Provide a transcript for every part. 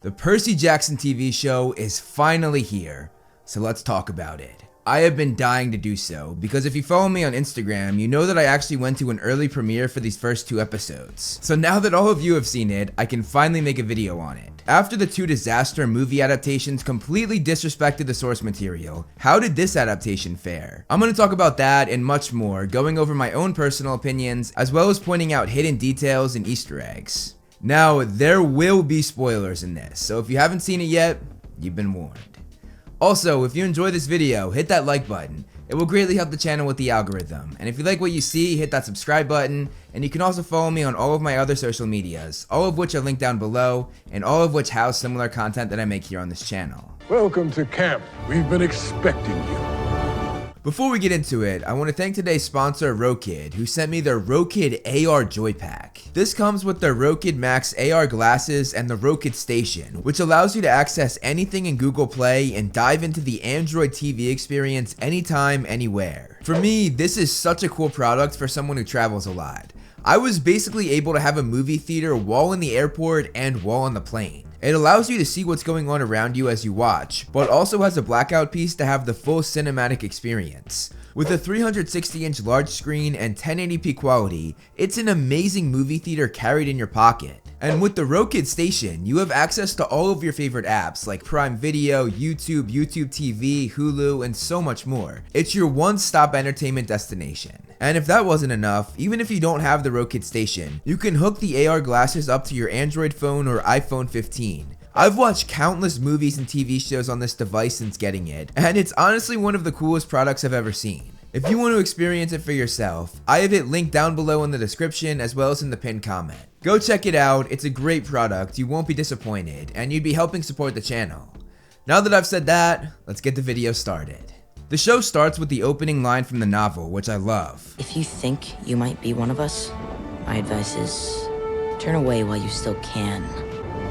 The Percy Jackson TV show is finally here, so let's talk about it. I have been dying to do so, because if you follow me on Instagram, you know that I actually went to an early premiere for these first 2 episodes. So now that all of you have seen it, I can finally make a video on it. After the 2 disaster movie adaptations completely disrespected the source material, how did this adaptation fare? I'm going to talk about that and much more, going over my own personal opinions, as well as pointing out hidden details and Easter eggs. Now, there will be spoilers in this, so if you haven't seen it yet, you've been warned. Also, if you enjoyed this video, hit that like button. It will greatly help the channel with the algorithm. And if you like what you see, hit that subscribe button. And you can also follow me on all of my other social medias, all of which are linked down below, and all of which house similar content that I make here on this channel. Welcome to camp. We've been expecting you. Before we get into it, I want to thank today's sponsor, Rokid, who sent me their Rokid AR Joy Pack. This comes with their Rokid Max AR glasses and the Rokid Station, which allows you to access anything in Google Play and dive into the Android TV experience anytime, anywhere. For me, this is such a cool product for someone who travels a lot. I was basically able to have a movie theater while in the airport and while on the plane. It allows you to see what's going on around you as you watch, but also has a blackout piece to have the full cinematic experience. With a 360-inch large screen and 1080p quality, it's an amazing movie theater carried in your pocket. And with the Rokid Station, you have access to all of your favorite apps like Prime Video, YouTube, YouTube TV, Hulu, and so much more. It's your one-stop entertainment destination. And if that wasn't enough, even if you don't have the Rokid Station, you can hook the AR glasses up to your Android phone or iPhone 15. I've watched countless movies and TV shows on this device since getting it, and it's honestly one of the coolest products I've ever seen. If you want to experience it for yourself, I have it linked down below in the description as well as in the pinned comment. Go check it out, it's a great product, you won't be disappointed, and you'd be helping support the channel. Now that I've said that, let's get the video started. The show starts with the opening line from the novel, which I love. If you think you might be one of us, my advice is turn away while you still can.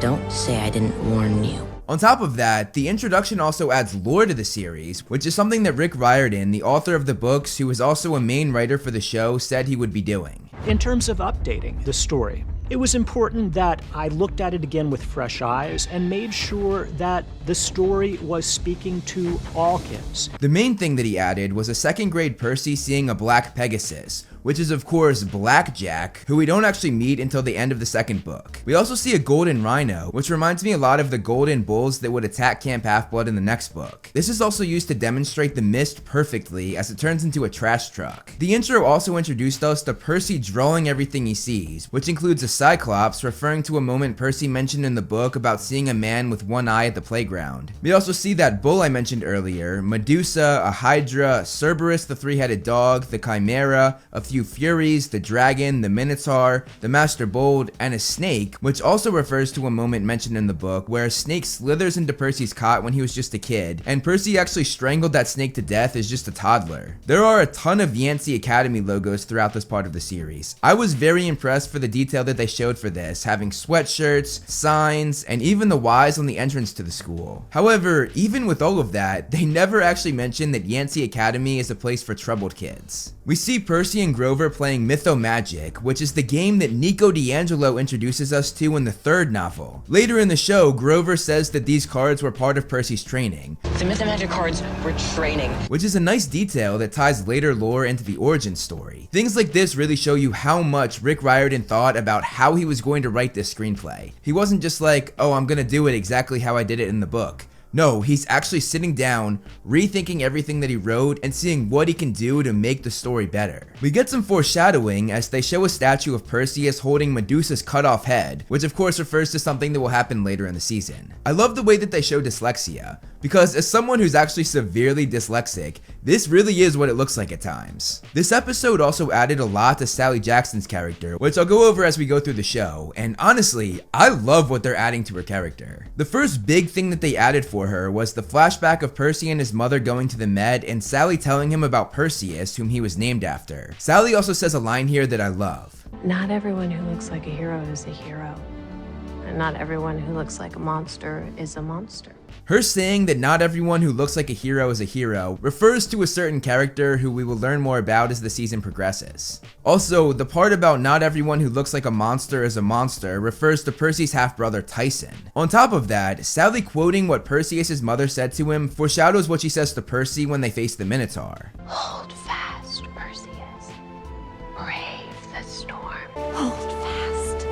Don't say I didn't warn you. On top of that, the introduction also adds lore to the series, which is something that Rick Riordan, the author of the books, who is also a main writer for the show, said he would be doing. In terms of updating the story, it was important that I looked at it again with fresh eyes and made sure that the story was speaking to all kids. The main thing that he added was a 2nd grade Percy seeing a black Pegasus, which is of course Blackjack, who we don't actually meet until the end of the 2nd book. We also see a golden rhino, which reminds me a lot of the golden bulls that would attack Camp Half-Blood in the next book. This is also used to demonstrate the mist perfectly as it turns into a trash truck. The intro also introduced us to Percy drawing everything he sees, which includes a Cyclops, referring to a moment Percy mentioned in the book about seeing a man with one eye at the playground. We also see that bull I mentioned earlier, Medusa, a Hydra, Cerberus the 3-headed dog, the Chimera, a few Furies, the dragon, the Minotaur, the Master Bold, and a snake, which also refers to a moment mentioned in the book where a snake slithers into Percy's cot when he was just a kid, and Percy actually strangled that snake to death as just a toddler. There are a ton of Yancey Academy logos throughout this part of the series. I was very impressed for the detail that they showed for this, having sweatshirts, signs, and even the Ys on the entrance to the school. However, even with all of that, they never actually mentioned that Yancey Academy is a place for troubled kids. We see Percy and Grover playing Mytho-Magic, which is the game that Nico D'Angelo introduces us to in the 3rd novel. Later in the show, Grover says that these cards were part of Percy's training. The Mytho-Magic cards were training. Which is a nice detail that ties later lore into the origin story. Things like this really show you how much Rick Riordan thought about how he was going to write this screenplay. He wasn't just like, oh, I'm gonna do it exactly how I did it in the book. No, he's actually sitting down, rethinking everything that he wrote, and seeing what he can do to make the story better. We get some foreshadowing as they show a statue of Perseus holding Medusa's cut off head, which of course refers to something that will happen later in the season. I love the way that they show dyslexia, because as someone who's actually severely dyslexic, this really is what it looks like at times. This episode also added a lot to Sally Jackson's character, which I'll go over as we go through the show, and honestly, I love what they're adding to her character. The first big thing that they added for her was the flashback of Percy and his mother going to the Med and Sally telling him about Perseus, whom he was named after. Sally also says a line here that I love. Not everyone who looks like a hero is a hero. and not everyone who looks like a monster is a monster. Her saying that not everyone who looks like a hero is a hero refers to a certain character who we will learn more about as the season progresses. Also, the part about not everyone who looks like a monster is a monster refers to Percy's half-brother Tyson. On top of that, Sally quoting what Perseus' mother said to him foreshadows what she says to Percy when they face the Minotaur. Hold fast, Perseus. Brave the storm. Hold fast.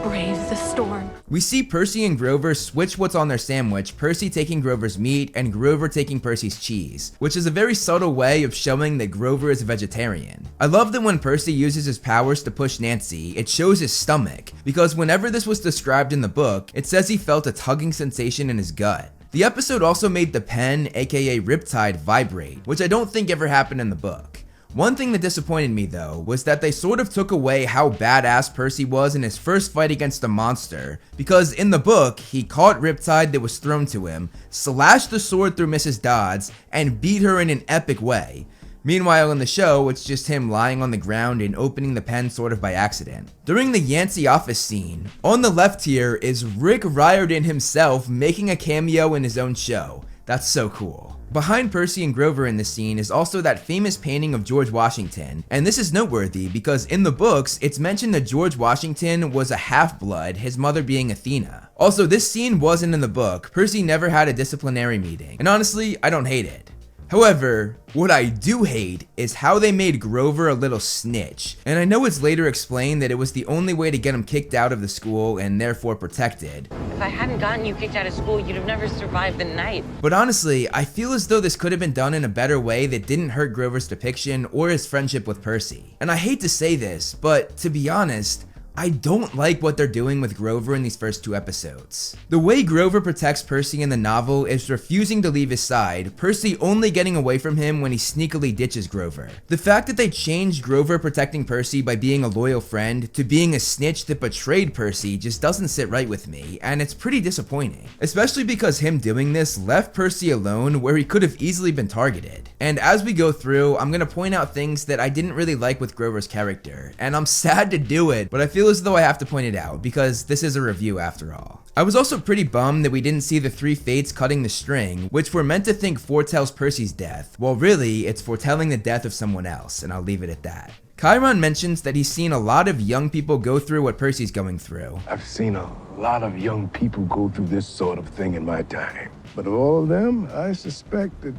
Brave the storm. We see Percy and Grover switch what's on their sandwich, Percy taking Grover's meat and Grover taking Percy's cheese, which is a very subtle way of showing that Grover is a vegetarian. I love that when Percy uses his powers to push Nancy, it shows his stomach, because whenever this was described in the book, it says he felt a tugging sensation in his gut. The episode also made the pen, aka Riptide, vibrate, which I don't think ever happened in the book. One thing that disappointed me though was that they sort of took away how badass Percy was in his first fight against the monster, because in the book, he caught Riptide that was thrown to him, slashed the sword through Mrs. Dodds, and beat her in an epic way. Meanwhile in the show, it's just him lying on the ground and opening the pen sort of by accident. During the Yancey office scene, on the left here is Rick Riordan himself making a cameo in his own show. That's so cool. Behind Percy and Grover in this scene is also that famous painting of George Washington, and this is noteworthy because in the books, it's mentioned that George Washington was a half-blood, his mother being Athena. Also, this scene wasn't in the book. Percy never had a disciplinary meeting, and honestly, I don't hate it. However, what I do hate is how they made Grover a little snitch, and I know it's later explained that it was the only way to get him kicked out of the school and therefore protected. If I hadn't gotten you kicked out of school, you'd have never survived the night. But honestly, I feel as though this could have been done in a better way that didn't hurt Grover's depiction or his friendship with Percy. And I hate to say this, but to be honest, I don't like what they're doing with Grover in these first 2 episodes. The way Grover protects Percy in the novel is refusing to leave his side, Percy only getting away from him when he sneakily ditches Grover. The fact that they changed Grover protecting Percy by being a loyal friend to being a snitch that betrayed Percy just doesn't sit right with me, and it's pretty disappointing. Especially because him doing this left Percy alone where he could have easily been targeted. And as we go through, I'm gonna point out things that I didn't really like with Grover's character, and I'm sad to do it, but I feel as though I have to point it out because this is a review after all. I was also pretty bummed that we didn't see the 3 fates cutting the string, which we're meant to think foretells Percy's death, while really it's foretelling the death of someone else, and I'll leave it at that. Chiron mentions that he's seen a lot of young people go through what Percy's going through. I've seen a lot of young people go through this sort of thing in my time. But of all of them, I suspect that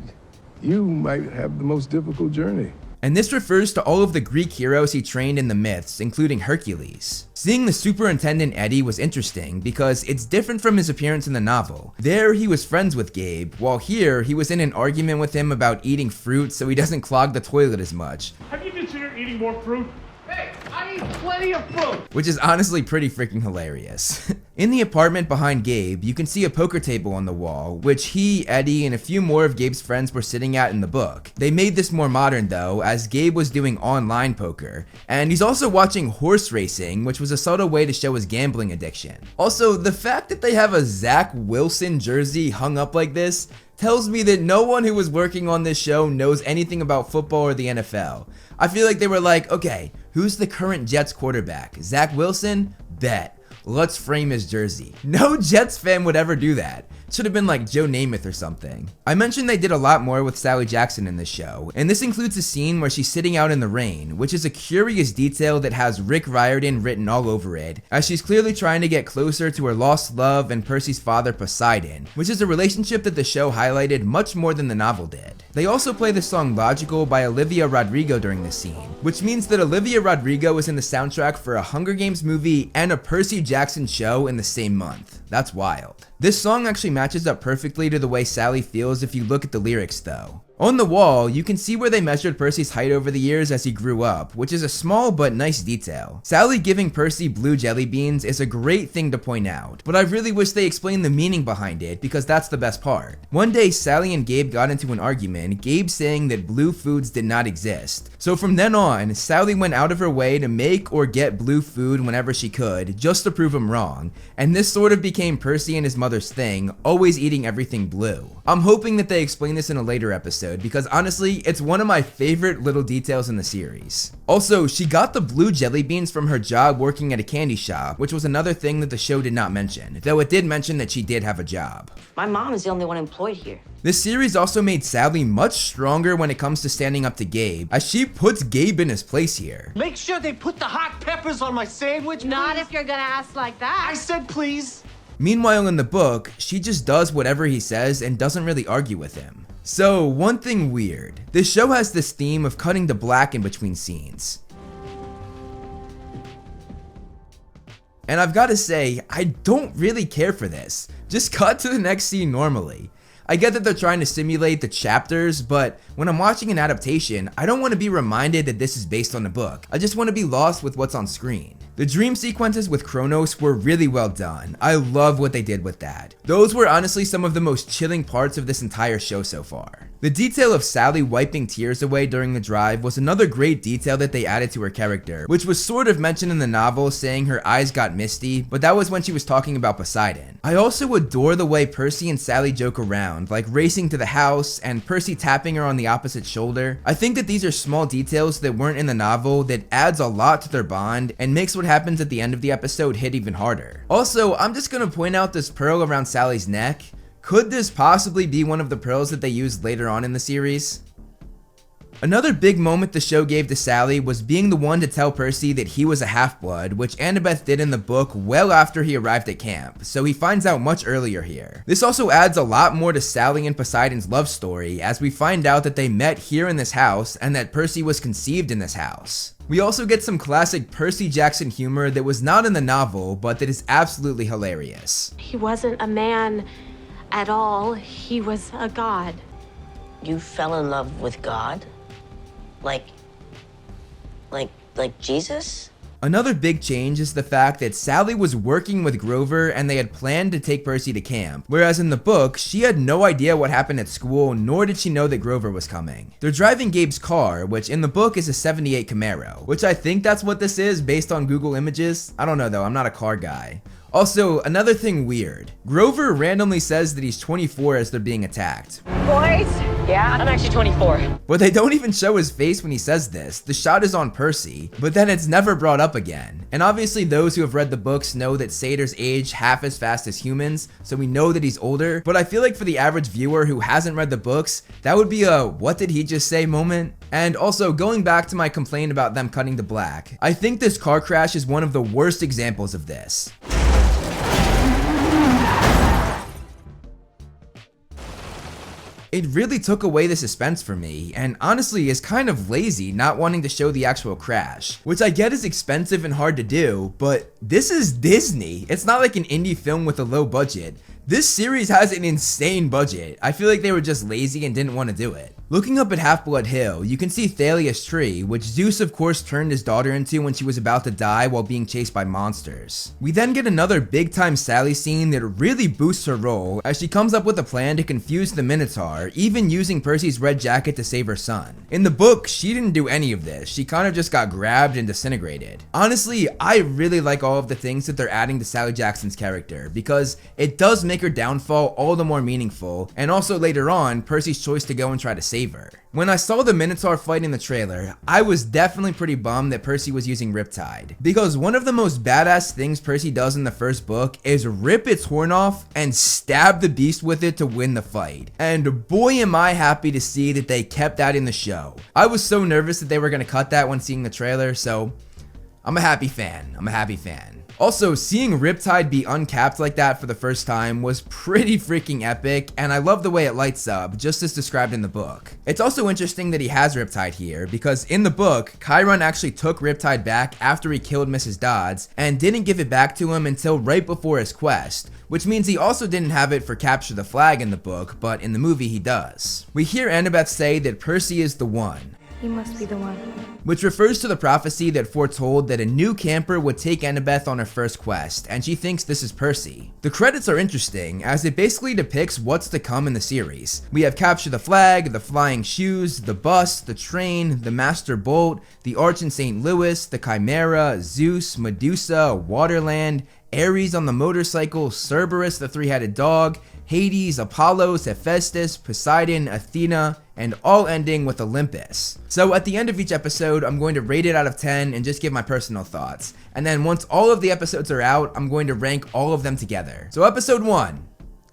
you might have the most difficult journey. And this refers to all of the Greek heroes he trained in the myths, including Hercules. Seeing the Superintendent Eddie was interesting because it's different from his appearance in the novel. There he was friends with Gabe, while here he was in an argument with him about eating fruit so he doesn't clog the toilet as much. Have you considered eating more fruit? Hey, I eat plenty of fruit! Which is honestly pretty freaking hilarious. In the apartment behind Gabe, you can see a poker table on the wall, which he, Eddie, and a few more of Gabe's friends were sitting at in the book. They made this more modern though, as Gabe was doing online poker. And he's also watching horse racing, which was a subtle way to show his gambling addiction. Also, the fact that they have a Zach Wilson jersey hung up like this tells me that no one who was working on this show knows anything about football or the NFL. I feel like they were like, okay, who's the current Jets quarterback? Zach Wilson? Bet. Let's frame his jersey. No Jets fan would ever do that. Should have been like Joe Namath or something. I mentioned they did a lot more with Sally Jackson in this show, and this includes a scene where she's sitting out in the rain, which is a curious detail that has Rick Riordan written all over it, as she's clearly trying to get closer to her lost love and Percy's father Poseidon, which is a relationship that the show highlighted much more than the novel did. They also play the song Logical by Olivia Rodrigo during this scene, which means that Olivia Rodrigo is in the soundtrack for a Hunger Games movie and a Percy Jackson show in the same month. That's wild. This song actually matches up perfectly to the way Sally feels if you look at the lyrics though. On the wall, you can see where they measured Percy's height over the years as he grew up, which is a small but nice detail. Sally giving Percy blue jelly beans is a great thing to point out, but I really wish they explained the meaning behind it because that's the best part. One day, Sally and Gabe got into an argument, Gabe saying that blue foods did not exist. So from then on, Sally went out of her way to make or get blue food whenever she could, just to prove him wrong. And this sort of became Percy and his mother's thing, always eating everything blue. I'm hoping that they explain this in a later episode, episode because honestly, it's one of my favorite little details in the series. Also, she got the blue jelly beans from her job working at a candy shop, which was another thing that the show did not mention, though it did mention that she did have a job. My mom is the only one employed here. This series also made Sally much stronger when it comes to standing up to Gabe, as she puts Gabe in his place here. Make sure they put the hot peppers on my sandwich, Not please. if you're gonna ask like that. I said please. Meanwhile in the book, she just does whatever he says and doesn't really argue with him. So, one thing weird. This show has this theme of cutting to black in between scenes. And I've gotta say, I don't really care for this. Just cut to the next scene normally. I get that they're trying to simulate the chapters, but when I'm watching an adaptation, I don't want to be reminded that this is based on a book. I just want to be lost with what's on screen. The dream sequences with Kronos were really well done. I love what they did with that. Those were honestly some of the most chilling parts of this entire show so far. The detail of Sally wiping tears away during the drive was another great detail that they added to her character, which was sort of mentioned in the novel, saying her eyes got misty, but that was when she was talking about Poseidon. I also adore the way Percy and Sally joke around, like racing to the house and Percy tapping her on the opposite shoulder. I think that these are small details that weren't in the novel that adds a lot to their bond and makes what happens at the end of the episode hit even harder. Also, I'm just gonna point out this pearl around Sally's neck. Could this possibly be one of the pearls that they used later on in the series? Another big moment the show gave to Sally was being the one to tell Percy that he was a half-blood, which Annabeth did in the book well after he arrived at camp, so he finds out much earlier here. This also adds a lot more to Sally and Poseidon's love story, as we find out that they met here in this house and that Percy was conceived in this house. We also get some classic Percy Jackson humor that was not in the novel, but that is absolutely hilarious. He wasn't a man at all. He was a god. You fell in love with God? Like Jesus? Another big change is the fact that Sally was working with Grover and they had planned to take Percy to camp, whereas in the book, she had no idea what happened at school, nor did she know that Grover was coming. They're driving Gabe's car, which in the book is a 78 Camaro, which I think that's what this is based on Google Images. I don't know though, I'm not a car guy. Also, another thing weird. Grover randomly says that he's 24 as they're being attacked. Boys? Yeah, I'm actually 24. But they don't even show his face when he says this. The shot is on Percy, but then it's never brought up again. And obviously those who have read the books know that satyrs age half as fast as humans, so we know that he's older. But I feel like for the average viewer who hasn't read the books, that would be a "what did he just say" moment. And also, going back to my complaint about them cutting to black, I think this car crash is one of the worst examples of this. It really took away the suspense for me, and honestly is kind of lazy not wanting to show the actual crash, which I get is expensive and hard to do, but this is Disney. It's not like an indie film with a low budget. This series has an insane budget. I feel like they were just lazy and didn't want to do it. Looking up at Half-Blood Hill, you can see Thalia's tree, which Zeus of course turned his daughter into when she was about to die while being chased by monsters. We then get another big time Sally scene that really boosts her role as she comes up with a plan to confuse the Minotaur, even using Percy's red jacket to save her son. In the book, she didn't do any of this, she kind of just got grabbed and disintegrated. Honestly, I really like all of the things that they're adding to Sally Jackson's character, because it does make her downfall all the more meaningful, and also later on, Percy's choice to go and try to save her. When I saw the Minotaur fight in the trailer, I was definitely pretty bummed that Percy was using Riptide, because one of the most badass things Percy does in the first book is rip its horn off and stab the beast with it to win the fight. And boy am I happy to see that they kept that in the show. I was so nervous that they were going to cut that when seeing the trailer, so I'm a happy fan. Also, seeing Riptide be uncapped like that for the first time was pretty freaking epic, and I love the way it lights up, just as described in the book. It's also interesting that he has Riptide here, because in the book, Chiron actually took Riptide back after he killed Mrs. Dodds, and didn't give it back to him until right before his quest, which means he also didn't have it for Capture the Flag in the book, but in the movie he does. We hear Annabeth say that Percy is the one. He must be the one. Which refers to the prophecy that foretold that a new camper would take Annabeth on her first quest, and she thinks this is Percy. The credits are interesting, as it basically depicts what's to come in the series. We have Capture the Flag, the Flying Shoes, the Bus, the Train, the Master Bolt, the Arch in St. Louis, the Chimera, Zeus, Medusa, Waterland, Ares on the motorcycle, Cerberus the three-headed dog, Hades, Apollo, Hephaestus, Poseidon, Athena, and all ending with Olympus. So at the end of each episode, I'm going to rate it out of 10 and just give my personal thoughts. And then once all of the episodes are out, I'm going to rank all of them together. So episode 1,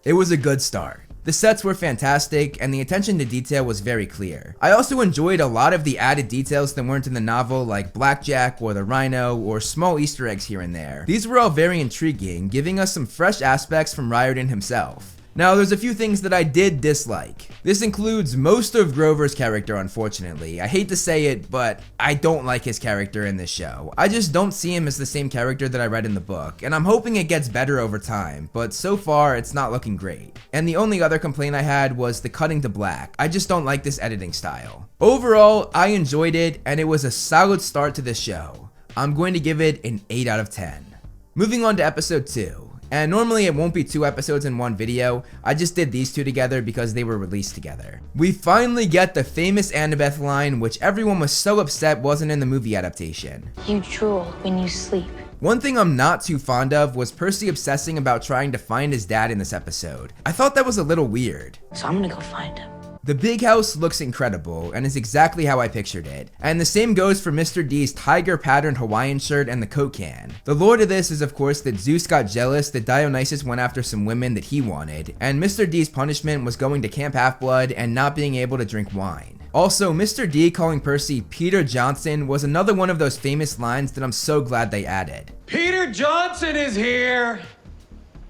it was a good start. The sets were fantastic, and the attention to detail was very clear. I also enjoyed a lot of the added details that weren't in the novel, like Blackjack or the Rhino, or small Easter eggs here and there. These were all very intriguing, giving us some fresh aspects from Riordan himself. Now, there's a few things that I did dislike. This includes most of Grover's character, unfortunately. I hate to say it, but I don't like his character in this show. I just don't see him as the same character that I read in the book, and I'm hoping it gets better over time, but so far, it's not looking great. And the only other complaint I had was the cutting to black. I just don't like this editing style. Overall, I enjoyed it, and it was a solid start to this show. I'm going to give it an 8 out of 10. Moving on to episode 2. And normally it won't be 2 episodes in one video, I just did these 2 together because they were released together. We finally get the famous Annabeth line, which everyone was so upset wasn't in the movie adaptation. You drool when you sleep. One thing I'm not too fond of was Percy obsessing about trying to find his dad in this episode. I thought that was a little weird. So I'm gonna go find him. The big house looks incredible and is exactly how I pictured it. And the same goes for Mr. D's tiger patterned Hawaiian shirt and the Coke can. The lore to this is of course that Zeus got jealous that Dionysus went after some women that he wanted, and Mr. D's punishment was going to Camp Half-Blood and not being able to drink wine. Also, Mr. D calling Percy Peter Johnson was another one of those famous lines that I'm so glad they added. Peter Johnson is here!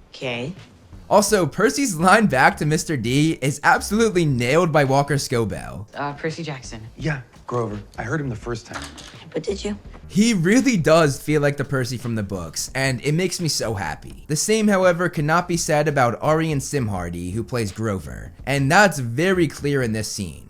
Okay. Also, Percy's line back to Mr. D is absolutely nailed by Walker Scobell. Percy Jackson. Yeah, Grover. I heard him the first time. But did you? He really does feel like the Percy from the books, and it makes me so happy. The same, however, cannot be said about Arian Simhardy, who plays Grover, and that's very clear in this scene.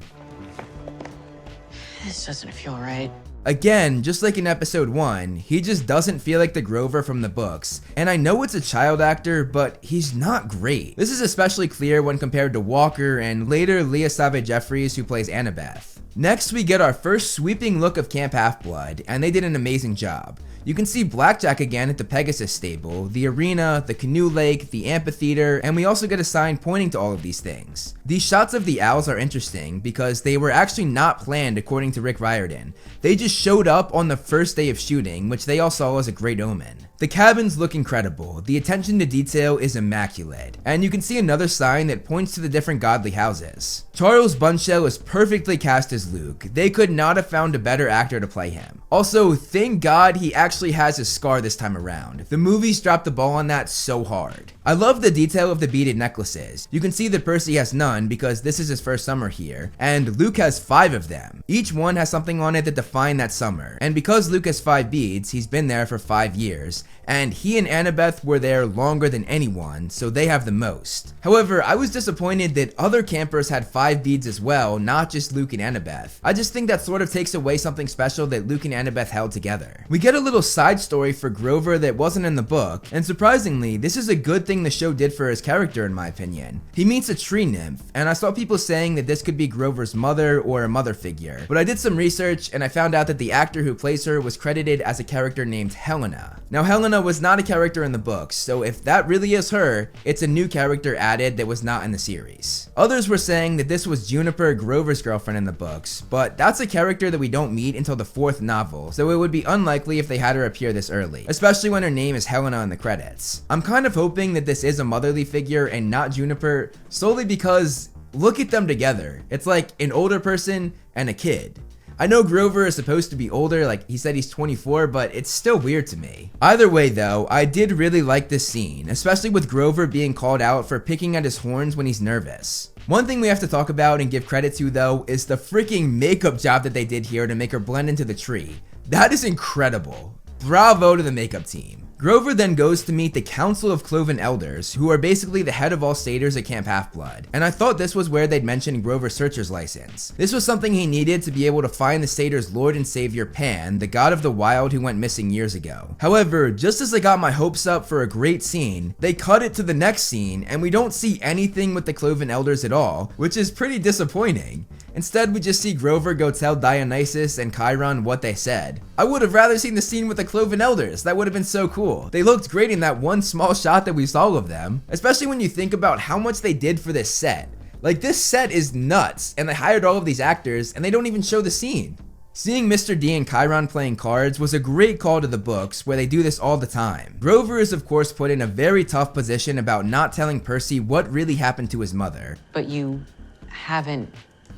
This doesn't feel right. Again, just like in episode 1, he just doesn't feel like the Grover from the books, and I know it's a child actor, but he's not great. This is especially clear when compared to Walker and later Leah Savage-Jeffries, who plays Annabeth. Next, we get our first sweeping look of Camp Half-Blood, and they did an amazing job. You can see Blackjack again at the Pegasus stable, the arena, the canoe lake, the amphitheater, and we also get a sign pointing to all of these things. These shots of the owls are interesting because they were actually not planned according to Rick Riordan. They just showed up on the first day of shooting, which they all saw as a great omen. The cabins look incredible, the attention to detail is immaculate, and you can see another sign that points to the different godly houses. Charles Bunchell is perfectly cast as Luke. They could not have found a better actor to play him. Also, thank God he actually has his scar this time around. The movies dropped the ball on that so hard. I love the detail of the beaded necklaces. You can see that Percy has none because this is his first summer here, and Luke has 5 of them. Each one has something on it that define that summer, and because Luke has 5 beads, he's been there for 5 years, and he and Annabeth were there longer than anyone, so they have the most. However, I was disappointed that other campers had 5 beads as well, not just Luke and Annabeth. I just think that sort of takes away something special that Luke and Annabeth held together. We get a little side story for Grover that wasn't in the book, and surprisingly, this is a good thing the show did for his character in my opinion. He meets a tree nymph, and I saw people saying that this could be Grover's mother or a mother figure, but I did some research and I found out that the actor who plays her was credited as a character named Helena. Now Helena was not a character in the books, so if that really is her, it's a new character added that was not in the series. Others were saying that this was Juniper, Grover's girlfriend in the books, but that's a character that we don't meet until the 4th novel, so it would be unlikely if they had her appear this early, especially when her name is Helena in the credits. I'm kind of hoping that this is a motherly figure and not Juniper, solely because look at them together. It's like an older person and a kid. I know Grover is supposed to be older, like he said he's 24, but it's still weird to me. Either way though, I did really like this scene, especially with Grover being called out for picking at his horns when he's nervous. One thing we have to talk about and give credit to though is the freaking makeup job that they did here to make her blend into the tree. That is incredible. Bravo to the makeup team. Grover then goes to meet the Council of Cloven Elders, who are basically the head of all satyrs at Camp Half-Blood, and I thought this was where they'd mentioned Grover's searcher's license. This was something he needed to be able to find the satyrs' lord and savior Pan, the god of the wild who went missing years ago. However, just as I got my hopes up for a great scene, they cut it to the next scene, and we don't see anything with the Cloven Elders at all, which is pretty disappointing. Instead, we just see Grover go tell Dionysus and Chiron what they said. I would have rather seen the scene with the Cloven Elders. That would have been so cool. They looked great in that one small shot that we saw of them, especially when you think about how much they did for this set. Like, this set is nuts, and they hired all of these actors, and they don't even show the scene. Seeing Mr. D and Chiron playing cards was a great call to the books, where they do this all the time. Grover is of course put in a very tough position about not telling Percy what really happened to his mother. But you haven't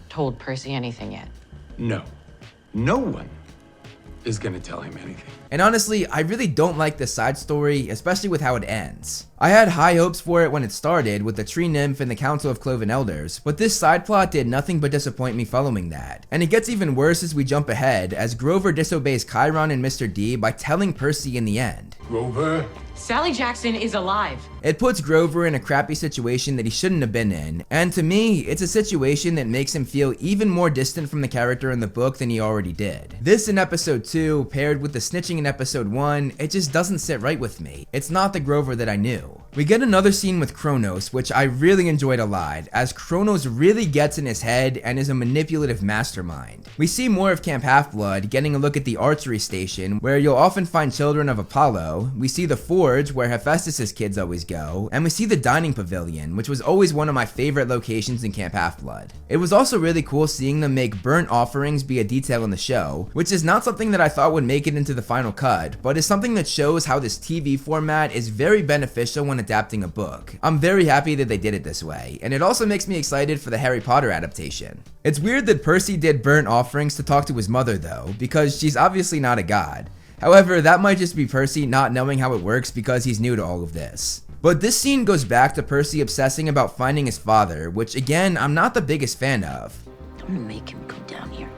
told Percy anything yet. No. No one is gonna tell him anything. And honestly, I really don't like this side story, especially with how it ends. I had high hopes for it when it started with the Tree Nymph and the Council of Cloven Elders, but this side plot did nothing but disappoint me following that. And it gets even worse as we jump ahead, as Grover disobeys Chiron and Mr. D by telling Percy in the end. Grover? Sally Jackson is alive. It puts Grover in a crappy situation that he shouldn't have been in, and to me, it's a situation that makes him feel even more distant from the character in the book than he already did. This in episode 2, paired with the snitching in episode 1, it just doesn't sit right with me. It's not the Grover that I knew. We get another scene with Kronos, which I really enjoyed a lot, as Kronos really gets in his head and is a manipulative mastermind. We see more of Camp Half-Blood, getting a look at the archery station, where you'll often find children of Apollo. We see the Forge, where Hephaestus's kids always go, and we see the dining pavilion, which was always one of my favorite locations in Camp Half-Blood. It was also really cool seeing them make burnt offerings be a detail in the show, which is not something that I thought would make it into the final cut, but is something that shows how this TV format is very beneficial when adapting a book. I'm very happy that they did it this way, and it also makes me excited for the Harry Potter adaptation. It's weird that Percy did burnt offerings to talk to his mother though, because she's obviously not a god. However, that might just be Percy not knowing how it works because he's new to all of this. But this scene goes back to Percy obsessing about finding his father, which again, I'm not the biggest fan of. I'm gonna make him come down here.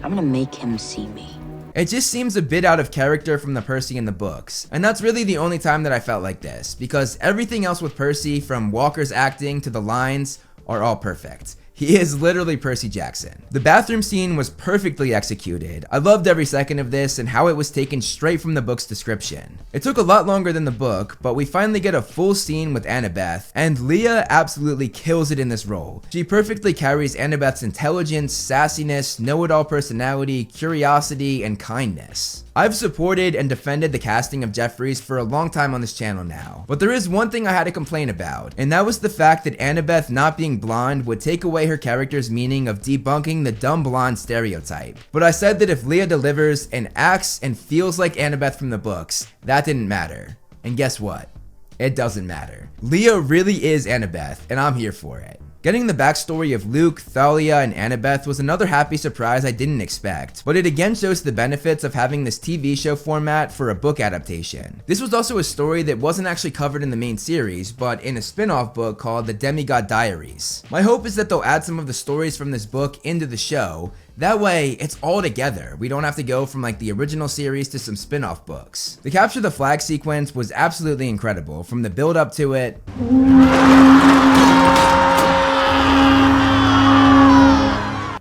I'm gonna make him see me. It just seems a bit out of character from the Percy in the books, and that's really the only time that I felt like this, because everything else with Percy, from Walker's acting to the lines, are all perfect. He is literally Percy Jackson. The bathroom scene was perfectly executed. I loved every second of this and how it was taken straight from the book's description. It took a lot longer than the book, but we finally get a full scene with Annabeth, and Leah absolutely kills it in this role. She perfectly carries Annabeth's intelligence, sassiness, know-it-all personality, curiosity, and kindness. I've supported and defended the casting of Jeffries for a long time on this channel now, but there is one thing I had to complain about, and that was the fact that Annabeth not being blonde would take away her character's meaning of debunking the dumb blonde stereotype. But I said that if Leah delivers and acts and feels like Annabeth from the books, that didn't matter. And guess what? It doesn't matter. Leah really is Annabeth, and I'm here for it. Getting the backstory of Luke, Thalia, and Annabeth was another happy surprise I didn't expect, but it again shows the benefits of having this TV show format for a book adaptation. This was also a story that wasn't actually covered in the main series, but in a spin-off book called The Demigod Diaries. My hope is that they'll add some of the stories from this book into the show. That way, it's all together. We don't have to go from like the original series to some spin-off books. The Capture the Flag sequence was absolutely incredible, from the build up to it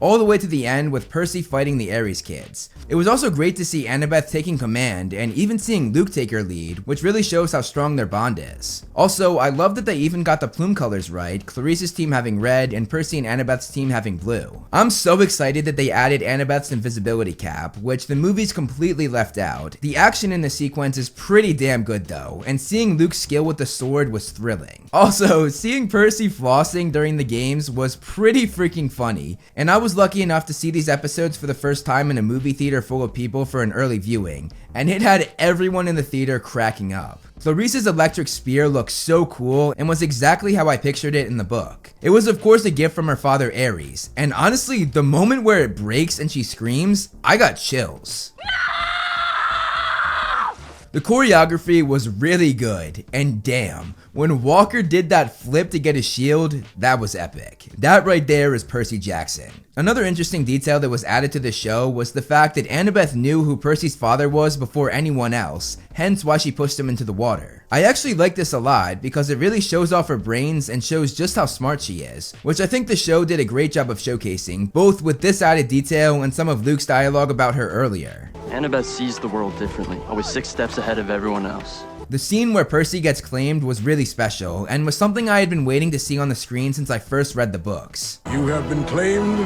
all the way to the end with Percy fighting the Ares kids. It was also great to see Annabeth taking command and even seeing Luke take her lead, which really shows how strong their bond is. Also, I love that they even got the plume colors right, Clarice's team having red and Percy and Annabeth's team having blue. I'm so excited that they added Annabeth's invisibility cap, which the movies completely left out. The action in the sequence is pretty damn good though, and seeing Luke's skill with the sword was thrilling. Also, seeing Percy flossing during the games was pretty freaking funny, and I was lucky enough to see these episodes for the first time in a movie theater full of people for an early viewing, and it had everyone in the theater cracking up. Clarice's electric spear looked so cool and was exactly how I pictured it in the book. It was of course a gift from her father Ares, and honestly, the moment where it breaks and she screams, I got chills. The choreography was really good, and damn, when Walker did that flip to get his shield, that was epic. That right there is Percy Jackson. Another interesting detail that was added to the show was the fact that Annabeth knew who Percy's father was before anyone else, hence why she pushed him into the water. I actually like this a lot because it really shows off her brains and shows just how smart she is, which I think the show did a great job of showcasing, both with this added detail and some of Luke's dialogue about her earlier. Annabeth sees the world differently, always 6 steps ahead of everyone else. The scene where Percy gets claimed was really special and was something I had been waiting to see on the screen since I first read the books. You have been claimed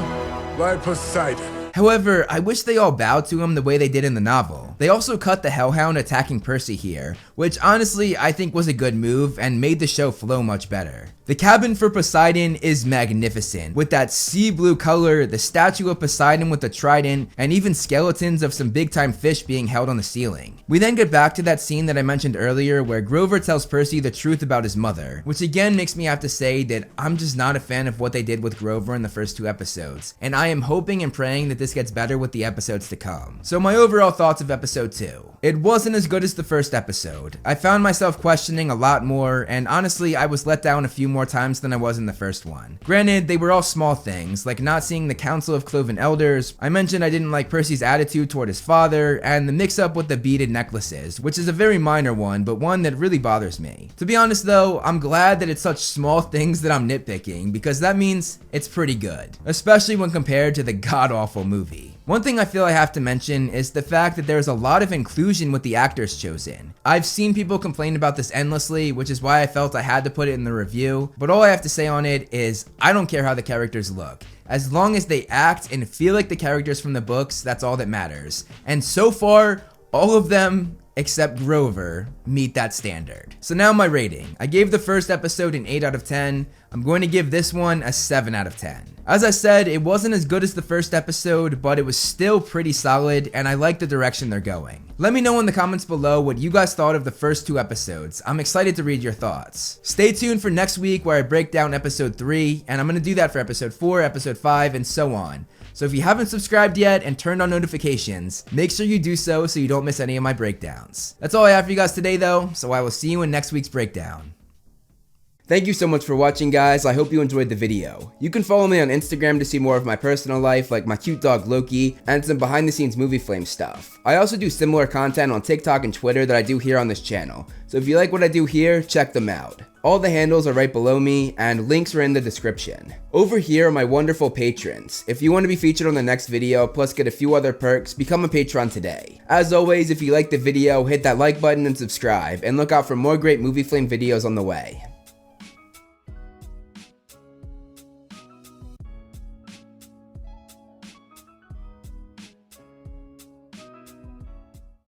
by Poseidon. However, I wish they all bowed to him the way they did in the novel. They also cut the Hellhound attacking Percy here, which honestly I think was a good move and made the show flow much better. The cabin for Poseidon is magnificent, with that sea blue color, the statue of Poseidon with the trident, and even skeletons of some big time fish being held on the ceiling. We then get back to that scene that I mentioned earlier where Grover tells Percy the truth about his mother, which again makes me have to say that I'm just not a fan of what they did with Grover in the first 2 episodes, and I am hoping and praying that this gets better with the episodes to come. So my overall thoughts of episode 2. It wasn't as good as the first episode. I found myself questioning a lot more, and honestly I was let down a few more times than I was in the first one. Granted, they were all small things, like not seeing the Council of Cloven Elders. I mentioned I didn't like Percy's attitude toward his father, and the mix up with the beaded necklaces, which is a very minor one, but one that really bothers me. To be honest though, I'm glad that it's such small things that I'm nitpicking, because that means it's pretty good, especially when compared to the god-awful movie. One thing I feel I have to mention is the fact that there's a lot of inclusion with the actors chosen. I've seen people complain about this endlessly, which is why I felt I had to put it in the review, but all I have to say on it is I don't care how the characters look. As long as they act and feel like the characters from the books, that's all that matters. And so far, all of them, except Grover, meet that standard. So now my rating. I gave the first episode an 8 out of 10. I'm going to give this one a 7 out of 10. As I said, it wasn't as good as the first episode, but it was still pretty solid, and I like the direction they're going. Let me know in the comments below what you guys thought of the first 2 episodes. I'm excited to read your thoughts. Stay tuned for next week where I break down episode 3, and I'm going to do that for episode 4, episode 5, and so on. So if you haven't subscribed yet and turned on notifications, make sure you do so you don't miss any of my breakdowns. That's all I have for you guys today though, so I will see you in next week's breakdown. Thank you so much for watching, guys. I hope you enjoyed the video. You can follow me on Instagram to see more of my personal life, like my cute dog Loki, and some behind the scenes movie flame stuff. I also do similar content on TikTok and Twitter that I do here on this channel, so if you like what I do here, check them out. All the handles are right below me, and links are in the description. Over here are my wonderful patrons. If you want to be featured on the next video, plus get a few other perks, become a patron today. As always, if you liked the video, hit that like button and subscribe, and look out for more great movie flame videos on the way.